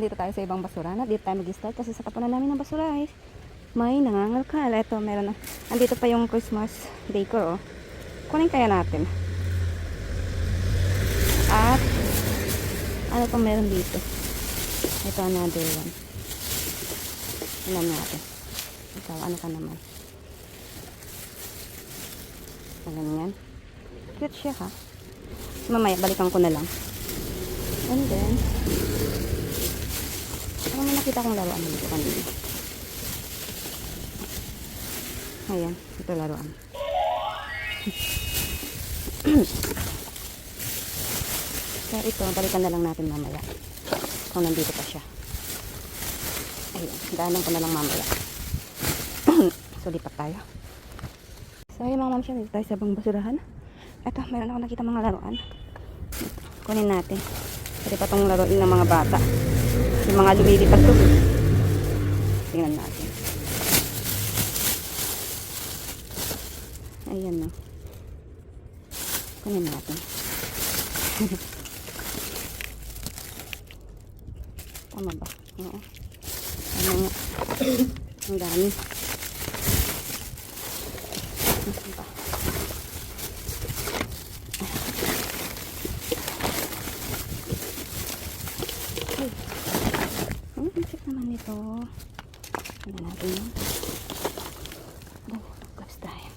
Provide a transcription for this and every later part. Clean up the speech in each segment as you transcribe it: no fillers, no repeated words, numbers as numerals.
nandito tayo sa ibang basura na. Dito tayo mag-start kasi sa tapunan namin ng basura ay may nangangalkal. Ito, meron na. Andito pa yung Christmas decor, oh. Kunin kaya natin. At, ano pang meron dito? Ito, another one. Tignan natin. Ikaw, ano ka naman? Ganyan. Cute siya, ha? Mamaya, balikan ko na lang. And then, may nakita kong laruan dito kanina. Ayan, ito laruan. So, ito, balikan na lang natin mamaya. Kung nandito pa siya. Ayan, daanan ko na lang mamaya. So, lipat tayo. So, yung mga mamsya, dito tayo sa bang basurahan. Ito, meron ako nakita mga laruan. Kunin natin. Pwede pa itong laruin ng mga bata. Yung mga lumilipat to. Tingnan natin. Ayan na. Kunin natin. Tama ba? Oo. Ano nga. Ang dami. Ano ba? Check naman ito. Tingnan natin yun. Gloves tayo.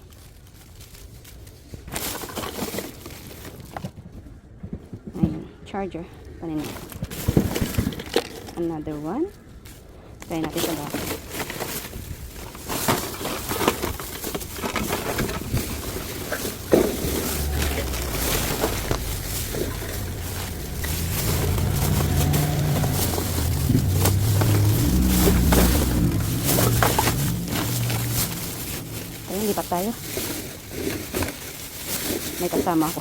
Ayun, charger. Panin natin. Another one. Try natin sa baka. Ayun, lipat tayo. May kasama ako.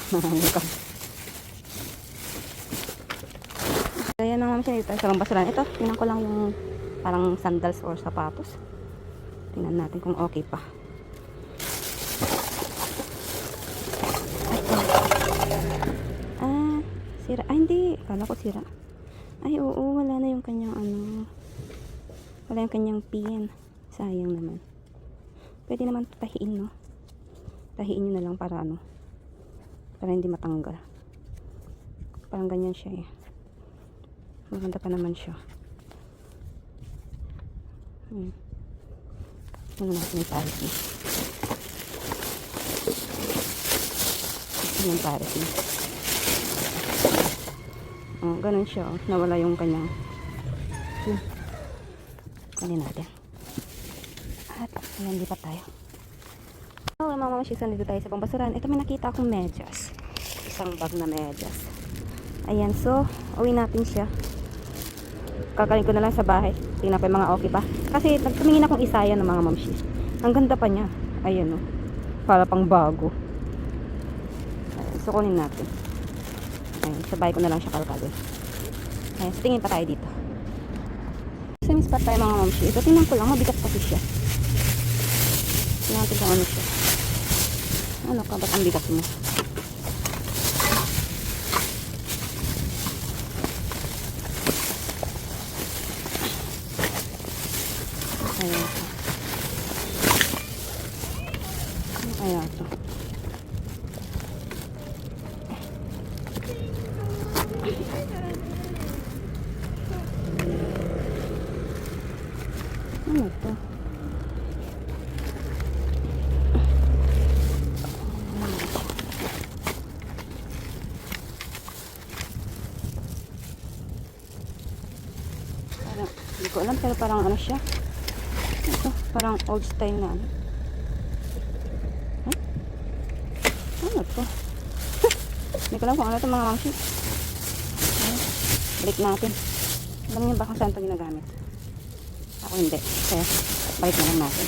Ayan na nga siya dito sa bambasuran. Ito, tingnan ko lang yung parang sandals or sapatos. Tingnan natin kung okay pa. Ito. Ah, sira. Ah, hindi. Kala ko sira. Ay, oo. Wala na yung kanyang ano. Wala yung kanyang pin. Sayang naman. Pwede naman tahiin, no? Tahiin nyo na lang para ano. Para hindi matanggal. Parang ganyan siya eh. Maganda pa naman siya. Ano natin yung parity. Ito yung parity. Oh, ganun siya. Oh. Nawala yung kanyang. Kunin natin. At ayan, lipat tayo. Oh, mga mamasisan, dito tayo sa pambasuran. Ito, may nakita akong medyas. Isang bag na medyas. Ayan, so uwi natin siya. Kakain ko na lang sa bahay. Tingnan pa yung mga okay pa. Kasi tumingin akong isaya ng mga mamsis. Ang ganda pa niya. Ayan, oh. Para pang bago. Ayan, so kunin natin. Ayan, sa bahay ko na lang siya kalkalin. Ayan, so tingin pa tayo dito. Sa spot tayo mga mamsis. Ito, tingnan ko lang. Mabigat kasi siya. Tingnan natin kung ano siya. Ano ka? Ba't ang bigat mo? Ayan. Ayan ito. Ano ito? Parang, hindi ko alam pero parang ano siya. Ito, parang old style na ano. Huh? Ano ito? Hindi ko alam kung ano ito mga mamsi. Balik natin. Alam niyo ba kung saan ito ginagamit? Ako hindi. Kaya balik na lang natin.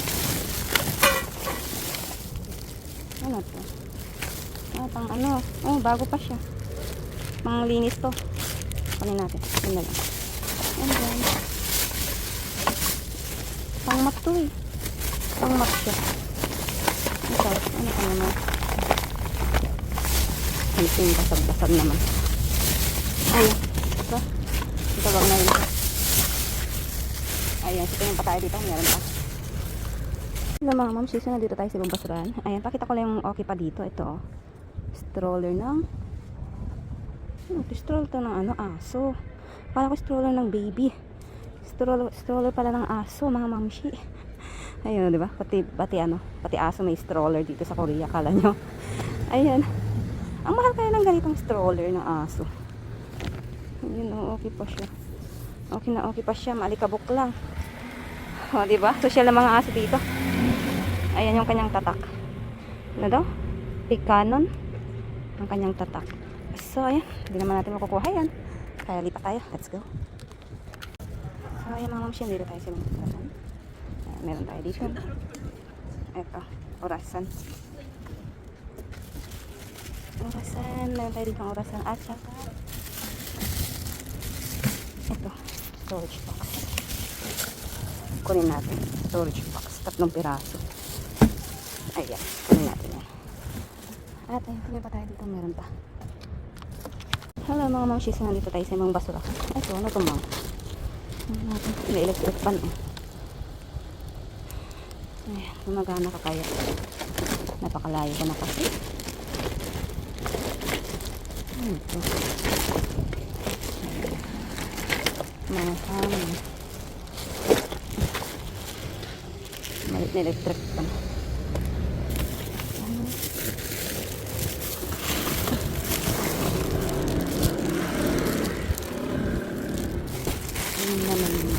Ano ito? Ah, pang ano. Oh, bago pa siya. Pang linis to. Kunin natin. Yun na lang. And then, pang mat to eh. Pang mat siya. Ito, ano ka naman? Hansin, basag-basag naman. Ayun. Ito. Ito bag na rin siya. Ayan, so tingin pa tayo dito. Meron pa. Hello mga ma'am, season na dito tayo sa ibang basurahan. Ayan, pakita ko lang yung okay pa dito. Ito, oh. Stroller ng... stroller to ng ano, aso. Parang ko stroller ng baby. Stroller pala ng aso, mga mamshi. Ayun, di ba? Pati aso may stroller dito sa Korea, kala nyo. Ayan. Ang mahal kaya ng ganitong stroller ng aso. Ayun, oh, okay pa siya. Okay na okay pa siya, maalikabok lang. O, di ba? Social ng mga aso dito. Ayan yung kanyang tatak. Ano daw? Big Cannon. Ang kanyang tatak. So, ayan. Hindi naman natin makukuha yan. Kaya lipat tayo. Let's go. So, ayan mga mamsyan. Dito tayo sa mga orasan. Meron tayo dito. Ito. Orasan. Orasan. Meron tayo dito ang orasan. At saka ito. Storage box. Kunin natin. Storage box. 3 piraso. Ayan. Kunin natin yan. At ayun. Kunin pa tayo dito. Meron pa. Hello mga mamshis. Nandito tayo sa mga basura. Ito. Ano ito mga? May electric pan eh. Ayan, gumagana ka kaya. Napakalayo ko na kasi. Ito. Mga hangin. Malit na electric pan. Ano naman yun?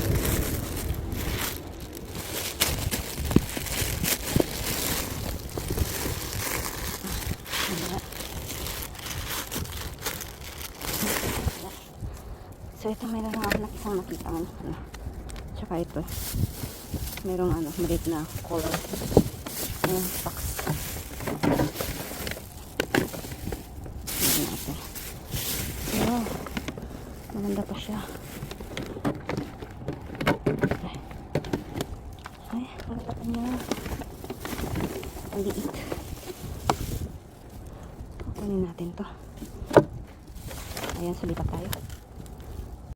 So ito mayroon lang ako nakita ano. Tsaka ito mayroong ano maliit na color. Ayan, box. Ayan natin. Wow, maganda pa siya. Ay, maganda pa niya. Ang liit. Kunin natin to. Ayan, sulipat tayo.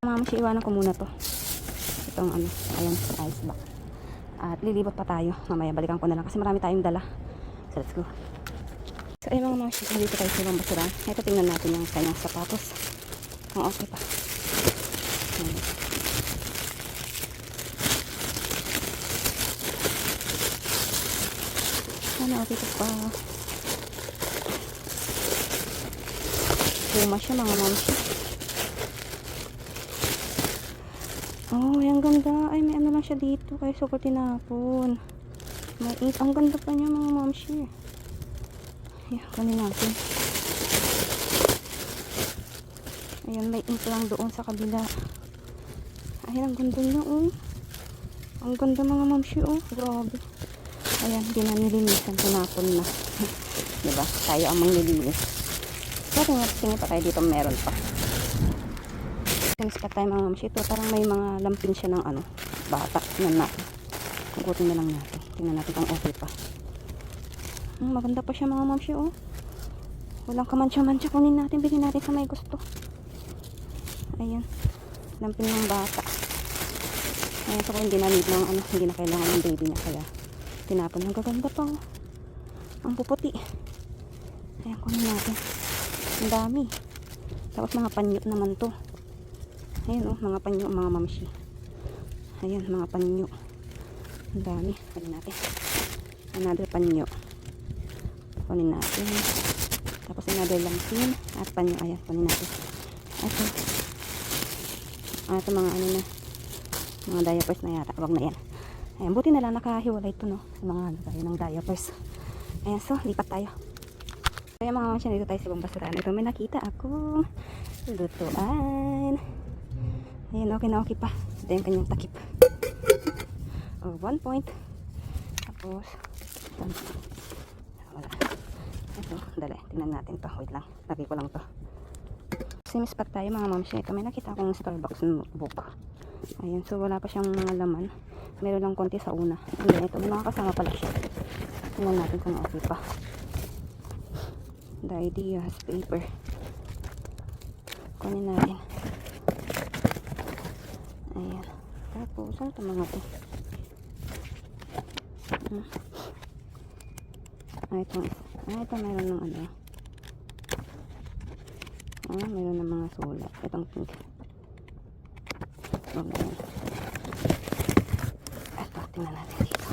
Mamamsi, iwanan ko muna to. Itong ano, ayan, ice box. At lilibot pa tayo. Mamaya balikan ko na lang kasi marami tayong dala. So let's go. So ayun mga mamamsi, dito tayo sa ibang basura. Ito tingnan natin yung kanyang sapatos. Kung okay pa. Ayan. Sana okay pa. Puma siya mga mamamsi. Oh, ang ganda. Ay, may ano lang siya dito. Kaya super tinapon. May ink. Ang ganda pa niya mga mamshi. Ayan, kunin natin. Ayan, may ink lang doon sa kabila. Ayan, ang ganda niya, oh. Ang ganda mga mamshi, oh. Grabe. Ayan, hindi na nilinisan. Tinapon na. Diba? Tayo ang manglilinis. So, tingin pa tayo dito. Meron pa. Spot tayo mga mamshi. Ito parang may mga lampin siya ng ano, bata. Tingnan natin. Hugutin na lang natin. Tingnan natin kung okay pa. Maganda pa siya mga mamshi, oh. Walang kamansya-mansya. Kunin natin. Bilhin natin sa may gusto. Ayan. Lampin ng bata. Ayan. So hindi na need ng ano, hindi na kailangan ng baby niya. Kaya tinapon. Ang gaganda pa, oh. Ang puputi. Ayan, kunin natin. Ang dami. Tapos mga panyo naman to. Ayan, oh, mga panyo, mga mamshi. Ayan, mga panyo. Ang dami. Kunin natin. Another panyo. Kunin natin. Tapos another lampin. At panyo. Ayan, kunin natin. Ito. Ito mga ano na. Mga diapers na yata. Wag na yan. Ayan, buti na lang nakahiwalay ito, no. Mga ano tayo ng diapers. Ayan, so, lipat tayo. Kaya mga mamshi, dito tayo sa ibang basurahan. Ito may nakita ako. Lutuan. Ayan, okay na okay pa. Ito yung kanyang takip. Oh, 1 point. Tapos, wala. Ito, dali. Tingnan natin to. Wait lang. Lagi ko lang to. Same spot tayo mga mamshi. Ito, may nakita akong Starbucks notebook. Ayan, so wala pa siyang mga laman. Meron lang konti sa una. And then, ito, may mga kasama pala siya. Tingnan natin kung okay pa. The idea has paper. Kunin natin. Ayan. Tapos, ano ito mga to? Ito meron ng ano. Meron ng mga sulat. Itong pink. Ito, tingnan natin dito.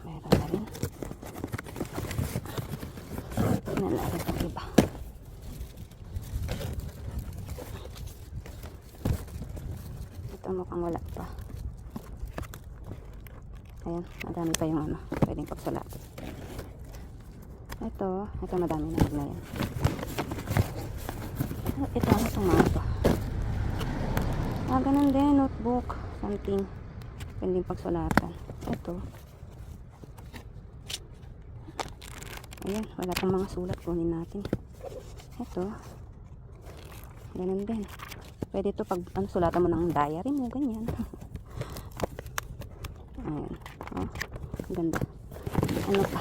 Meron na rin. Tingnan natin itong iba. Ito mukhang wala pa. Ayan, madami pa yung ano, pwedeng pagsulat. Ito madami na yan. Ito, ano itong mga ito? Ganun din, notebook, something, pwedeng pagsulatan. Ito. Ayan, wala pang mga sulat, kunin natin. Ito. Ganun din. Pwede ito pag sulatan mo ng diary mo, ganyan. Ayan. Ganda. Ano pa?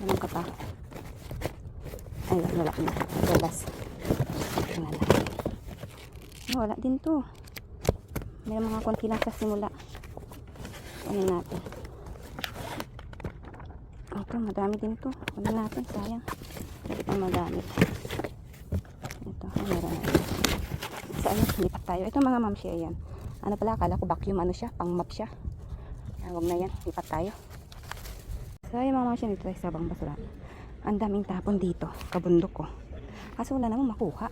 Ano ka pa? Ayun, wala na. Galas. Wala din to. May mga konti lang sa simula. Ano natin? Ito, madami din to. Ano natin? Sayang. Pwede pa magamit. Ito, meron na. So, ayun, lipat tayo. Ito mga mamsi, ayan. Ano pala, akala ko vacuum, ano siya, pang map siya. Huwag na yan, lipat tayo. So, ayun mga mamsi, dito tayo sa bang basura. Ang daming tapon dito, kabundok ko. Kaso wala namang makuha.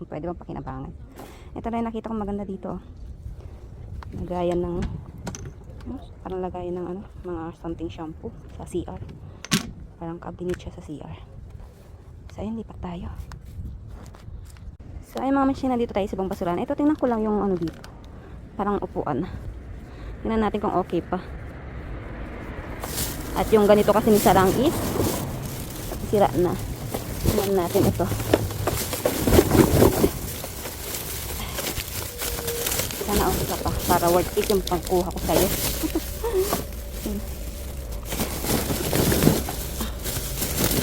Pwede bang pakinabangan. Ito na yung nakita kong maganda dito. Lagayan ng, parang lagayan ng mga something shampoo sa CR. Parang cabinet siya sa CR. So, ayun, lipat tayo. So, ayun mga machine, dito tayo sa bang basurahan. Ito, tingnan ko lang yung ano dito. Parang upuan. Tingnan natin kung okay pa. At yung ganito kasi ni Sarang is sira na. Tingnan natin ito. Sana okay ka pa. Para worth it yung pagkuha ko sa'yo.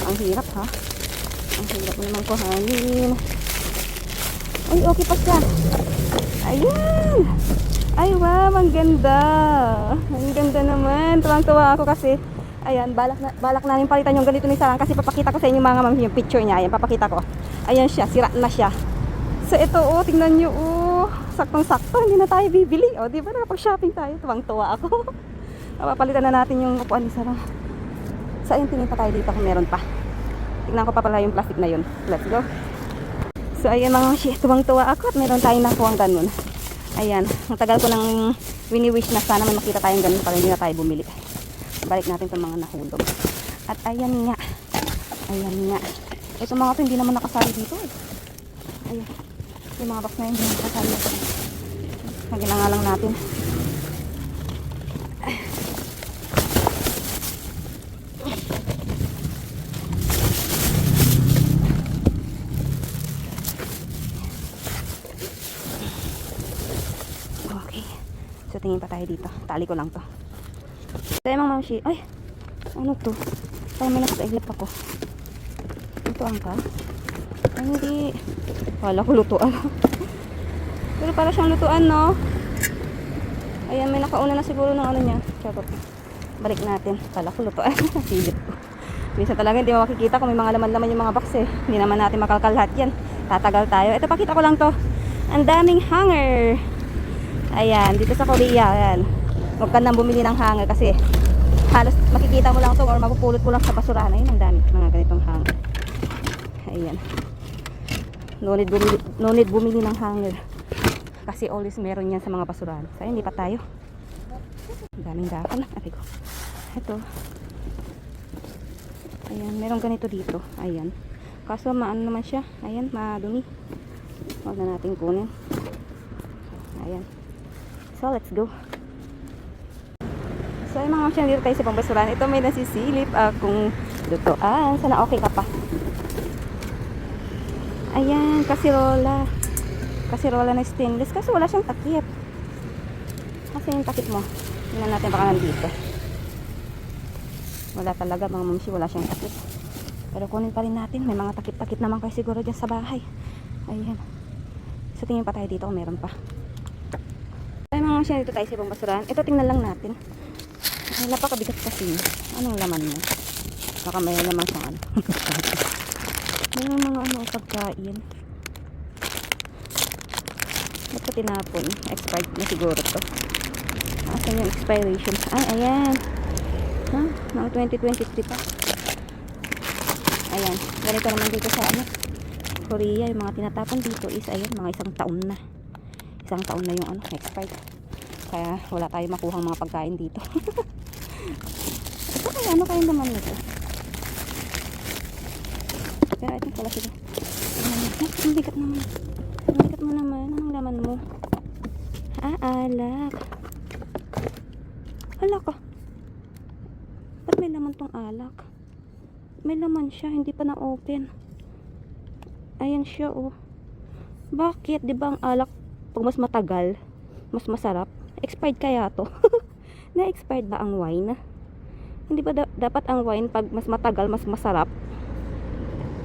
Ang hirap ha. Ang hirap mo naman kuhanin. Ay, okay pa siya. Ayan. Ay, wow, ang ganda. Ang ganda naman. Tuwang-tuwa ako kasi ayan, balak namin palitan yung ganito ni Sarang kasi papakita ko sa inyo mga ma'am yung picture niya. Ayan, papakita ko. Ayan siya, sira na siya. So ito, tingnan nyo, saktong-sakto, hindi na tayo bibili. Di ba, nakapag-shopping tayo. Tuwang-tuwa ako. Papalitan na natin yung upuan ni Sarang. So ayun, tingin pa tayo dito kung meron pa. Tingnan ko pa pala yung plastic na yun. Let's go. So ayan mga shit, tuwang-tuwa ako at meron tayong nakuwang ganun. Ayan, ang tagal ko nang wini-wish na sana may makita tayong ganun para hindi na tayo bumili. Balik natin itong mga nahulog. At ayan nga. Ayan nga. Ito mga ito hindi naman nakasali dito. Ayan. Yung mga box na yun hindi nakasali dito. Lagyan na nga lang natin. Okay. So tingin pa tayo dito. Tali ko lang to. Tayo mga mamsi. Ay, ano to? Parang may nakasailip ako. Ito ang ka? Ay, hindi. Wala ko lutuan. Pero para siyang lutuan, no? Ayan, may nakauna na siguro ng ano niya. Charot. Balik natin. Wala ko lutuan. Silip ko. Bisa talaga hindi mo makikita kung may mga laman-laman yung mga box eh. Hindi naman natin makalkal lahat yan. Tatagal tayo. Ito, pakita ko lang to. Ang daming hanger. Ayan, dito sa Korea. Ayan. Huwag ka nang bumili ng hanger kasi halos makikita mo lang ito or mapupulot ko lang sa basurahan. Ayun, ang dami mga ganitong hanger. Ayan. No need bumili ng hanger kasi always meron yan sa mga basurahan. So ayun, lipat tayo. Ang daming dapon. Ito. Ayan, meron ganito dito. Ayan. Kaso maano naman siya. Ayan, madumi. Huwag na natin kunin. Ayan. So let's go. So yung mga option dito tayo sa pambasurahan. Ito may nasisilip akong lutoan. Sana okay ka pa. Ayan, kasirola. Kasirola na stainless. Kasi wala siyang takip. Kasi yung takip mo. Tingnan natin baka nandito. Wala talaga mga mamsi. Wala siyang takip. Pero kunin pa rin natin. May mga takip-takip naman kayo siguro dyan sa bahay. Ayan. So tingin pa tayo dito kung meron pa. mamamshi, dito tayo sa ibang basurahan. Ito, tingnan lang natin. Ay, napakabigat kasi. Anong laman mo? Baka may laman sa ano. May mga ano, pagkain. Ba't pa tinapon? Expired na siguro to. Asan yung expiration? Ay, ayan. Ha? Mga 2023 pa. Ayan. Ganito naman dito sa ano, Korea. Yung mga tinatapon dito is, ayan, mga isang taon na. Isang taon na yung ano, expired. Kaya wala tayo makuhang mga pagkain dito. Ito kaya, ano kaya naman nito? Pero ito pala sila. Ang bigat naman. Ang bigat mo naman. Anong laman mo? Alak. Alak ka. Ba't may laman tong alak? May laman siya. Hindi pa na-open. Ayan siya, oh. Bakit? Di ba ang alak, pag mas matagal, mas masarap? Expired kaya to? Na-expired ba ang wine? Hindi ba dapat ang wine pag mas matagal, mas masarap?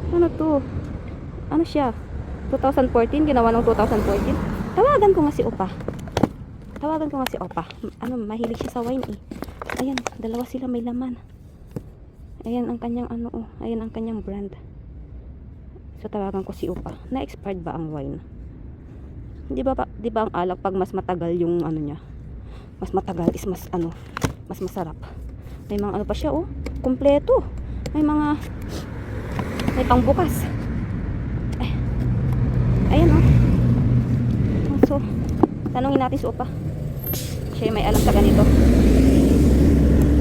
Ano to? Ano siya? 2014? Ginawa ng 2014? Tawagan ko nga si Opa. Tawagan ko nga si Opa. Ano, mahilig siya sa wine eh. Ayan, dalawa sila may laman. Ayan ang kanyang ano, oh. Ayan ang kanyang brand. So tawagan ko si Opa. Na-expired ba ang wine? Di ba ang alak pag mas matagal yung ano niya? Mas matagal is mas ano, mas masarap. May mga ano pa siya, oh. Kompleto. May pangbukas. Ay. Ayan, oh. So, tanungin natin si Opa. Siya yung may alam sa ganito.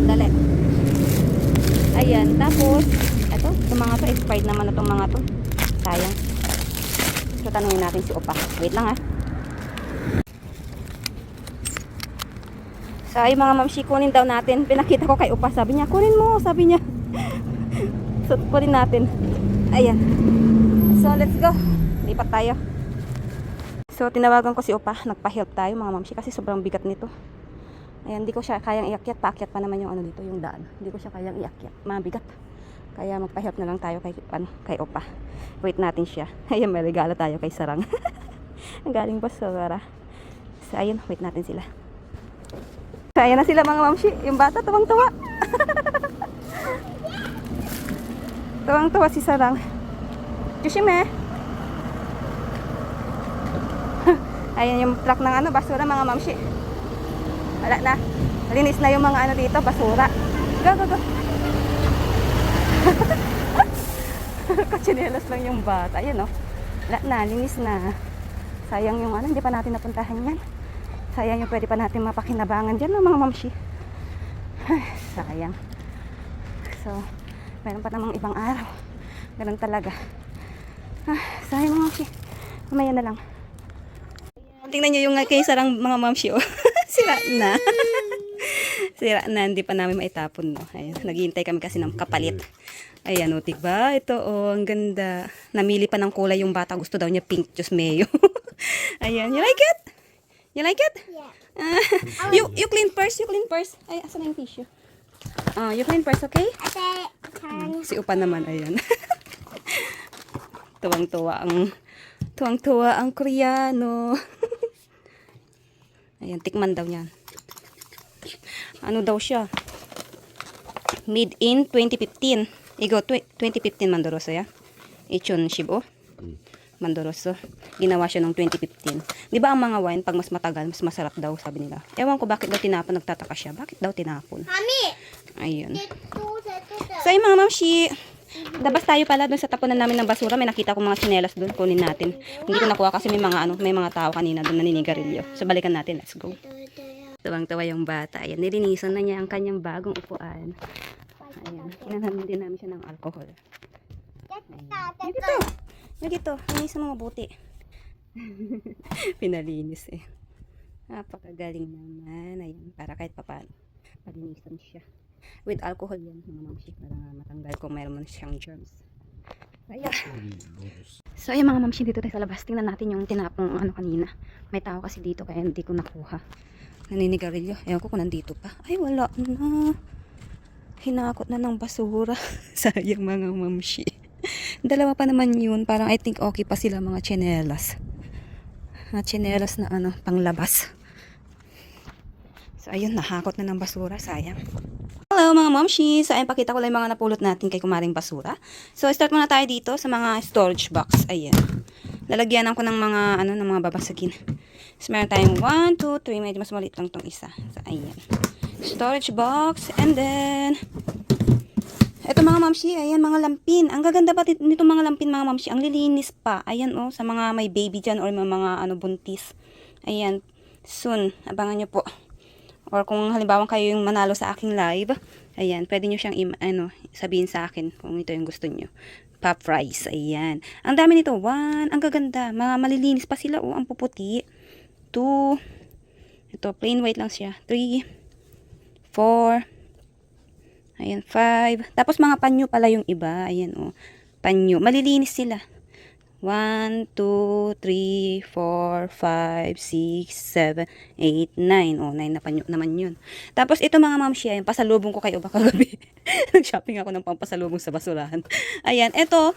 Dali. Ayan, tapos eto, itong mga to, expired naman na itong mga to. Sayang. So, tanungin natin si Opa. Wait lang, ha. So, yung mga mamshi, kunin daw natin. Pinakita ko kay Opa. Sabi niya, kunin mo. Sabi niya. So, kunin natin. Ayan. So, let's go. Lipat tayo. So, tinawagan ko si Opa. Nagpa-help tayo, mga mamshi. Kasi sobrang bigat nito. Ayan, hindi ko siya kayang iakyat. Paakyat pa naman yung ano dito, yung daan. Hindi ko siya kayang iakyat. Mabigat. Kaya magpa-help na lang tayo kay Opa. Wait natin siya. Ayan, may regalo tayo kay Sarang. Galing pa Sora. So, ayun, wait natin sila. So, ayan na sila mga mamshi. Yung bata, tuwang-tuwa. Tuwang-tuwa si Sarang. Jushime. Ayan yung truck ng ano, basura mga mamshi. Wala na. Malinis na yung mga ano dito, basura. Go, go, go. Kachinelas lang yung bata. Ayan, oh. Wala na, linis na. Sayang yung ano, hindi pa natin napuntahan yan. Sayang yung pwede pa natin mapakinabangan dyan, no, mga mamshi. Sayang. So, meron pa namang ibang araw. Ganun talaga. Sayang mga mamshi. Mamaya na lang. Tingnan nyo yung kay Sarang mga mamshi, oh. Sira na. Sira na, hindi pa namin maitapon, no. Ayan, naghihintay kami kasi ng kapalit. Ayan, o, diba? Ito, oh, ang ganda. Namili pa ng kulay yung bata. Gusto daw niya pink, Diyos mayo. Ayan, you like it? You like it? Yeah. You clean first, you clean first. Ay, asan na yung tissue? You clean first, okay? Si Upa naman, ayan. Tuwang-tuwa ang Koreano. Ayan, tikman daw niyan. Ano daw siya? Made in 2015. Igo, 2015 Mandoroso, ya? Ichon Shibo. Mandoroso. Ginawa siya noong 2015. Di ba ang mga wine, pag mas matagal, mas masarap daw, sabi nila. Ewan ko bakit daw tinapon, nagtataka siya. Bakit daw tinapon? Mami! Ayun. So, yung mga mamshi, labas tayo pala doon sa tapunan namin ng basura. May nakita ko mga tsinelas doon, kunin natin. Hindi ko nakuha kasi may mga tao kanina doon naninigarilyo. So, balikan natin. Let's go. Tawang-tawa yung bata. Ayan, nilinisan na niya ang kanyang bagong upuan. Ayan, kinanhan din namin siya ng alcohol. Ayan. Dito, linisan mo mabuti. Pinalinis eh. Napakagaling naman. Ayan, para kahit papaano, palinisan siya. With alcohol yan, mga mamshi, para matanggal kung mayroon man siyang germs. Ayan. So, ayan mga mamshi, dito tayo sa labas. Tingnan natin yung tinapong ano kanina. May tao kasi dito, kaya hindi ko nakuha. Naninigarilyo. Ewan ko kung nandito pa. Ay, wala na. Hinakot na ng basura. Sayang mga mamshi. Dalawa pa naman yun. Parang I think okay pa sila mga tsinelas. Mga tsinelas na ano, panglabas. So, ayun, nahakot na ng basura. Sayang. Hello mga momshi! So, ayun, pakita ko lang yung mga napulot natin kay kumaring basura. So, start muna tayo dito sa mga storage box. Ayan. Lalagyanan ko ng mga, ng mga babasagin. So, meron tayong 1, 2, 3. Medyo mas maliit lang tong isa. So, ayan. Storage box. And then, eto mga mamshi, ayan, mga lampin. Ang gaganda pa nito mga lampin, mga mamshi. Ang lilinis pa. Ayan, oh, sa mga may baby dyan or mga, buntis. Ayan. Soon, abangan nyo po. Or kung halimbawa kayo yung manalo sa aking live, ayan, pwede nyo siyang sabihin sa akin kung ito yung gusto nyo. Pop fries, ayan. Ang dami nito, 1, ang gaganda. Mga malilinis pa sila, oh, ang puputi. 2, ito, plain white lang siya. 3, 4, ayan, 5. Tapos mga panyo pala yung iba, ayan, oh, panyo. Malilinis sila. 1, 2, 3, 4, 5, 6, 7, 8, 9. Oh, 9 na panyo naman yun. Tapos ito mga mamshi, ayan, pasalubong ko kayo ba kagabi. Nag-shopping ako ng pampasalubong sa basurahan. Ayan, ito,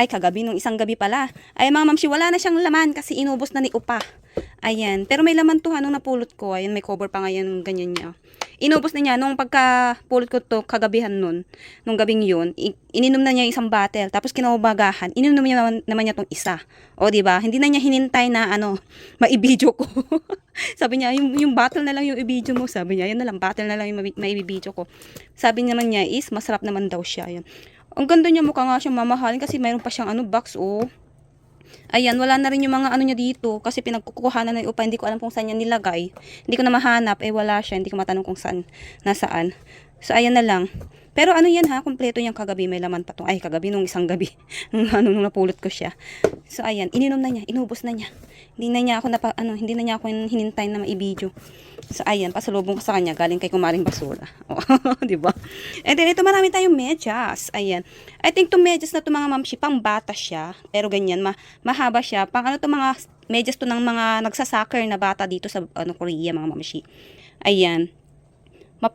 ay kagabi, nung isang gabi pala. Ay mga mamshi, wala na siyang laman kasi inubos na ni Upa. Ayan, pero may laman to, nung napulot ko. Ayan, may cover pa ngayon, ganyan niya. Inubos na niya, nung pagka-pulot ko to, kagabihan nun, nung gabing yun, ininom na niya yung isang bottle, tapos kinabagahan, ininom niya naman niya tong isa. O, diba? Hindi na niya hinintay na, maibidyo ko. Sabi niya, yung bottle na lang yung ibidyo mo. Sabi niya, yun na lang, bottle na lang yung maibidyo ko. Sabi naman niya is, masarap naman daw siya. Yan. Ang ganda niya, mukha nga siyang mamahalin kasi mayroon pa siyang box, oh. Ayan, wala na rin yung mga niya dito kasi pinagkukuhanan na yung Upa. Hindi ko alam kung saan niya nilagay. Hindi ko na mahanap. Wala siya. Hindi ko matanong kung saan, nasaan. So, ayan na lang. Pero yan ha, kompleto niyang kagabi. May laman pa to. Ay, kagabi nung isang gabi. nung napulot ko siya. So, ayan. Ininom na niya. Inubos na niya. Hindi na niya ako hinintay na maibidyo. So, ayan. Pasalubong ko sa kanya. Galing kay kumaring basura. O, diba? And then, ito marami tayong medyas. Ayan. I think itong medyas na ito mga mamshi, pang bata siya. Pero ganyan, mahaba siya. Pang ito mga medyas to ng mga nagsasoccer na bata dito sa Korea, mga mamshi. Ayan.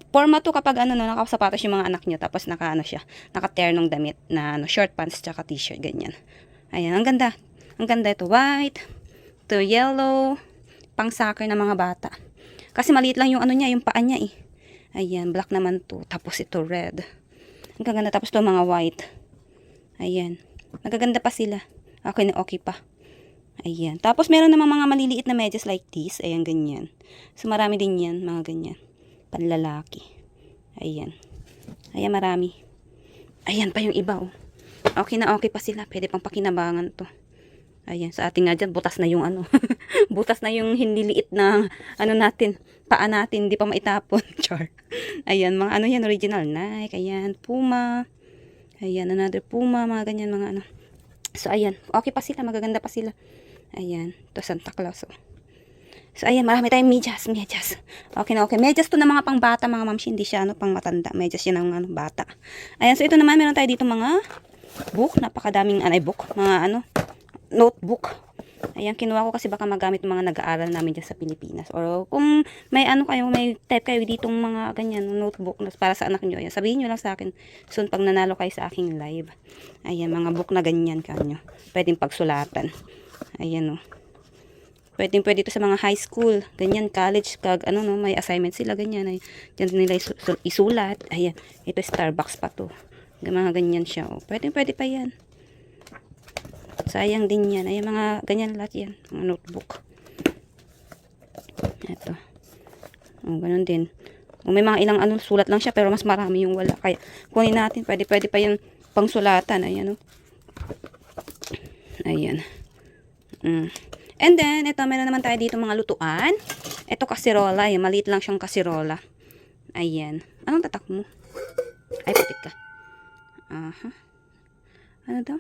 Forma to kapag nakasapatos yung mga anak niya. Tapos siya. Naka-tear ng damit na short pants tsaka t-shirt. Ganyan. Ayan. Ang ganda. Ang ganda ito. White. Ito yellow. Pang soccer na mga bata. Kasi maliit lang yung niya, yung paa niya eh. Ayan, black naman to. Tapos ito red. Ang gaganda. Tapos to mga white. Ayan. Nagaganda pa sila. Okay na okay pa. Ayan. Tapos meron naman mga maliliit na medyas like this. Ayan, ganyan. So marami din yan, mga ganyan. Panlalaki. Ayan. Ayan, marami. Ayan pa yung iba, oh. Okay na okay pa sila. Pwede pang pakinabangan to. Ayan, sa ating nga dyan, butas na yung butas na yung hindi liit na natin, paa natin, hindi pa maitapon. Char. Ayan, mga yan, original Nike. Ayan, Puma. Ayan, another Puma, mga ganyan, mga So, ayan, okay pa sila, magaganda pa sila. Ayan, to Santa Claus, oh. So, ayan, marami tayong medyas. Okay na okay. Medyas to na mga pang bata, mga mamshi, hindi siya, pang matanda. Medyas yan ng bata. Ayan, so ito naman, meron tayo dito mga book, napakadaming, book, mga notebook. Ayan, kinuha ko kasi baka magamit ng mga nag-aaral namin dyan sa Pilipinas. Or kung may may type kayo ditong mga ganyan, notebook para sa anak nyo. Ayan, sabihin nyo lang sa akin soon pag nanalo kayo sa aking live. Ayan, mga book na ganyan kanyo. Pwedeng pagsulatan. Ayan, oh. Pwede ito sa mga high school. Ganyan, college, may assignment sila, ganyan. Ay, dyan nila isulat. Ayan, ito Starbucks pa to. Mga ganyan siya, oh. Pwede pa yan. Sayang din yan. Ay, mga ganyan lahat yan. Mga notebook. Ito. O, ganun din. O, may mga ilang sulat lang siya, pero mas marami yung wala. Kaya, kunin natin. Pwede pa yung pangsulatan. Ayan, o. Ayan. And then, ito, meron naman tayo dito mga lutuan. Ito, kasirola. Ayan, maliit lang siyang kasirola. Ayan. Anong tatak mo? Ay, putik ka. Aha. Ano daw?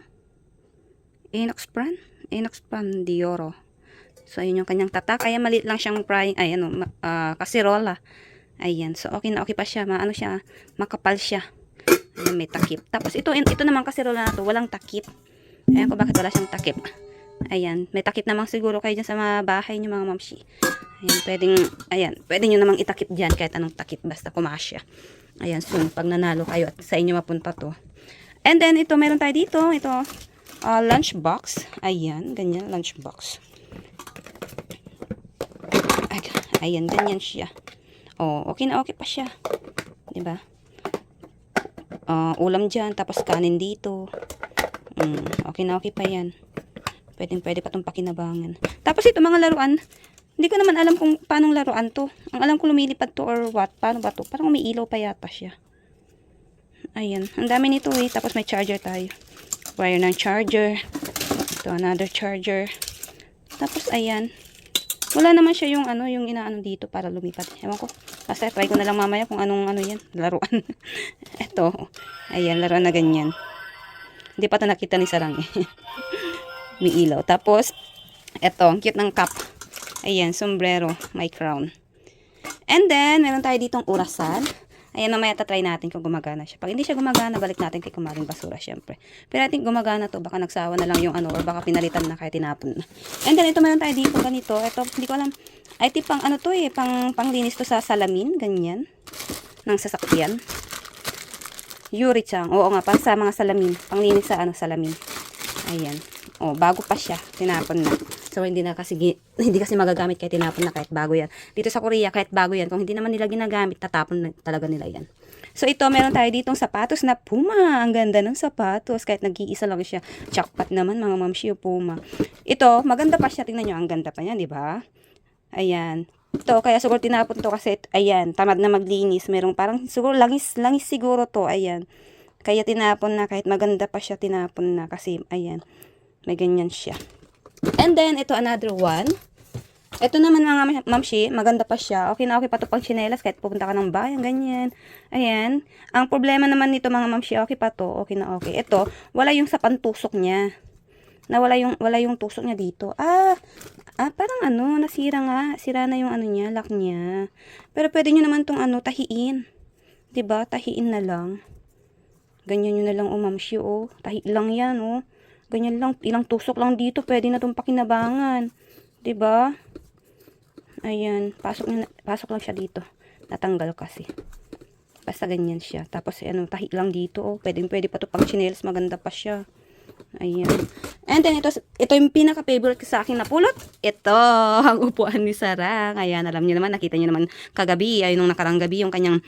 Inox Pan de Oro. So, ayun yung kanyang tatak. Ayan, maliit lang siyang frying, kasirola. Ayan, so okay na okay pa siya. Siya, makapal siya. Ayan, may takip. Tapos, ito naman kasirola na to, walang takip. Ayan ko bakit wala siyang takip. Ayan, may takip namang siguro kayo dyan sa mga bahay nyo, mga mamshi. Ayan, pwede nyo namang itakip dyan kahit anong takip, basta kumasya. Ayan, soon, pag nanalo kayo at sa inyo mapunta to. And then, ito, meron tayo dito. Ito, lunch box. Ayan, ganyan, lunch box. Ayan, ganyan siya. Oh, okay na okay pa siya. 'Di ba? Ulam dyan, tapos kanin dito. Okay na okay pa yan. Pwede pa itong pakinabangan. Tapos ito mga laruan, hindi ko naman alam kung paanong laruan to. Ang alam ko lumilipad to or what. Paano ba to? Parang umiilaw pa yata siya. Ayan. Ang dami nito eh. Tapos may charger tayo. Wire ng charger. Ito, another charger. Tapos ayan. Wala naman siya yung yung inaano dito para lumipad. Ewan ko. Kasi try ko na lang mamaya kung anong yan. Laruan. Ito. Ayan, laruan na ganyan. Hindi pa ito nakita ni Sarang eh. May ilaw. Tapos, ito, ang cute ng cup. Ayan, sombrero, may crown. And then, meron tayo ditong orasan. Ayan, mamaya tatry natin kung gumagana siya. Pag hindi siya gumagana, balik natin kay Kumaring Basura, syempre. Pero I think gumagana to. Baka nagsawa na lang yung or baka pinalitan na kaya tinapon na. And then, ito meron tayo dito ganito. Ito, hindi ko alam. I think pang to eh, panglinis to sa salamin, ganyan. Ng sasakyan. Yuri-chan. Oo nga, para sa mga salamin. Panglinis sa salamin. Ayan. Bago pa siya. Tinapon na. So, hindi kasi magagamit kahit tinapon na kahit bago yan. Dito sa Korea, kahit bago yan. Kung hindi naman nila ginagamit, tatapon na talaga nila yan. So, ito, meron tayo ditong sapatos na Puma. Ang ganda ng sapatos. Kahit nag-iisa lang siya. Jackpot naman, mga mamshi, Puma. Ito, maganda pa siya. Tingnan nyo, ang ganda pa niya, di ba? Ayan. Ito, kaya siguro tinapon to kasi, ayan, tamad na maglinis. Merong parang, siguro, langis siguro to. Ayan. Kaya tinapon na, kahit maganda pa siya, tinapon na. Kasi, ayan, may ganyan siya. And then, ito another one. Ito naman mga mamshi, maganda pa siya. Okay na okay pa to pang chinelas kahit pupunta ka ng bayan, ganyan. Ayan. Ang problema naman nito mga mamshi, okay pa to. Okay na okay. Ito, wala yung sa pantusok niya. Wala yung tusok niya dito. Parang nasira nga. Sira na yung niya, lock niya. Pero pwede nyo naman tong tahiin. 'Di ba? Tahiin na lang. Ganyan nyo na lang, mamshi, Tahi lang yan, Ganyan lang, ilang tusok lang dito, pwede na itong pakinabangan. 'Di ba? Ayan, pasok lang siya dito. Natanggal kasi. Basta ganyan siya. Tapos tahi lang dito, Pwede pa 'to pang chinelas, maganda pa siya. Ayan. And then ito yung pinaka-favorite ko sa akin na pulot. Ito, ang upuan ni Sarang. Ayan, alam niyo naman, nakita niyo naman kagabi, ay nung nakarang gabi yung kanyang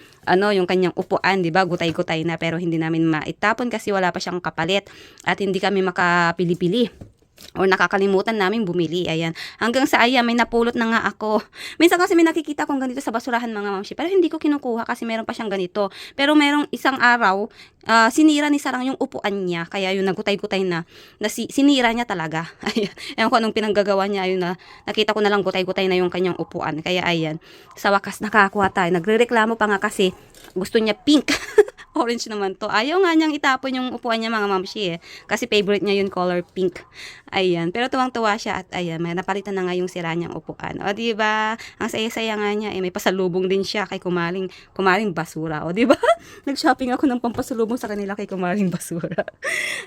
upuan, 'di ba? Gutay-gutay na pero hindi namin maitapon kasi wala pa siyang kapalit at hindi kami makapili-pili. Or nakakalimutan namin bumili. Ayan. Hanggang sa may napulot na nga ako. Minsan kasi may nakikita akong ganito sa basurahan mga mamshi. Pero hindi ko kinukuha kasi meron pa siyang ganito. Pero merong isang araw, sinira ni Sarang yung upuan niya. Kaya yun, nagutay-gutay na sinira niya talaga. Ayan. Ewan ko anong pinanggagawa niya. Ayun na, nakita ko na lang gutay-gutay na yung kanyang upuan. Kaya ayan, sa wakas nakakuha tayo. Nagrereklamo pa nga kasi gusto niya pink. Orange naman to. Ayaw nga niyang itapon yung upuan niya mga mamshi Kasi favorite niya yung color pink. Ayan. Pero tuwang-tuwa siya at ayan, may napalitan na nga yung sira niyang upuan. O, diba? Ang saya-saya nga niya. May pasalubong din siya kay Kumaring Basura. O, diba? Nag-shopping ako ng pampasalubong sa kanila kay Kumaring Basura.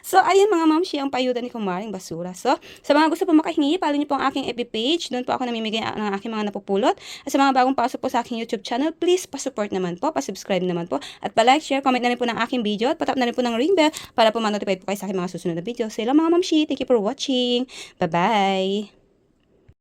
So, ayan mga mamshi, ang payuda ni Kumaring Basura. So, sa mga gusto po makahingi, follow niyo po ang aking FB page. Doon po ako namimigay ng aking mga napupulot. At sa mga bagong pasok po sa aking YouTube channel, please pa-support naman po, pa-subscribe naman po. At pa-like, share, comment na rin po ng aking video at patap na rin po ng ring bell para po ma-notify po kayo sa aking mga susunod na video. So, hello mga mamshi, thank you for watching. Bye-bye!